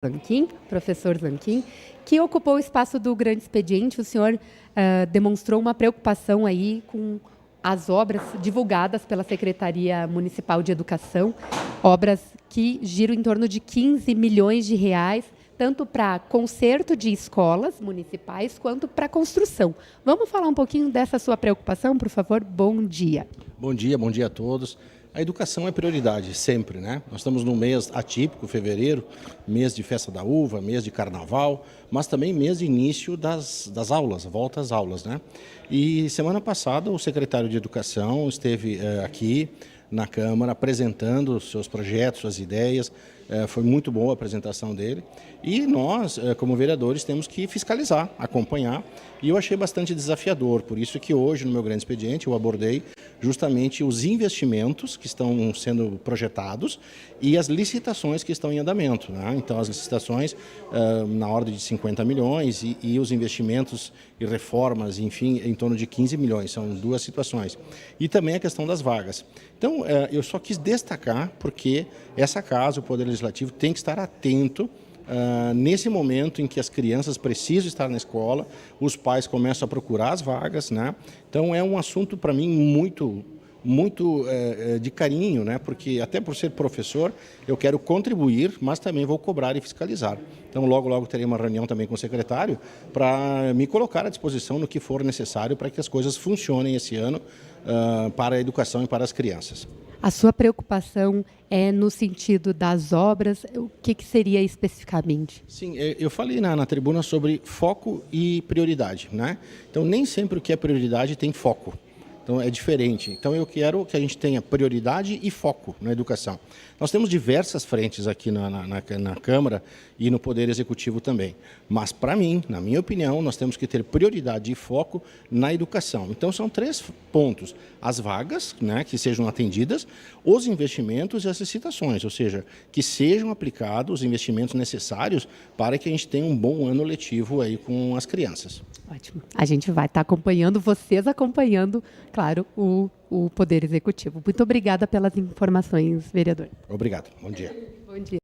Zanquim, professor Zanquim, que ocupou o espaço do grande expediente. O senhor demonstrou uma preocupação aí com as obras divulgadas pela Secretaria Municipal de Educação, obras que giram em torno de 15 milhões de reais, tanto para conserto de escolas municipais quanto para construção. Vamos falar um pouquinho dessa sua preocupação, por favor? Bom dia. Bom dia a todos. A educação é prioridade, sempre, né? Nós estamos num mês atípico, fevereiro, mês de festa da uva, mês de carnaval, mas também mês de início das aulas, volta às aulas, né? E semana passada o secretário de Educação esteve aqui na Câmara apresentando os seus projetos, suas ideias. Foi muito boa a apresentação dele. E nós, como vereadores, temos que fiscalizar, acompanhar. E eu achei bastante desafiador, por isso que hoje, no meu grande expediente, eu abordei justamente os investimentos que estão sendo projetados e as licitações que estão em andamento, né? Então, as licitações na ordem de 50 milhões e os investimentos e reformas, enfim, em torno de 15 milhões. São duas situações. E também a questão das vagas. Então, eu só quis destacar porque essa casa, o Poder Legislativo, tem que estar atento nesse momento em que as crianças precisam estar na escola, os pais começam a procurar as vagas, né? Então é um assunto para mim muito de carinho, né? Porque até por ser professor eu quero contribuir, mas também vou cobrar e fiscalizar. Então logo terei uma reunião também com o secretário para me colocar à disposição no que for necessário para que as coisas funcionem esse ano para a educação e para as crianças. A sua preocupação é no sentido das obras, o que seria especificamente? Sim, eu falei na tribuna sobre foco e prioridade, né? Então, nem sempre o que é prioridade tem foco. Então, é diferente. Então, eu quero que a gente tenha prioridade e foco na educação. Nós temos diversas frentes aqui na Câmara e no Poder Executivo também. Mas, para mim, na minha opinião, nós temos que ter prioridade e foco na educação. Então, são 3 pontos. As vagas, né, que sejam atendidas, os investimentos e as licitações, ou seja, que sejam aplicados os investimentos necessários para que a gente tenha um bom ano letivo aí com as crianças. Ótimo. A gente vai estar acompanhando, vocês acompanhando, claro, o Poder Executivo. Muito obrigada pelas informações, vereador. Obrigado. Bom dia. Bom dia.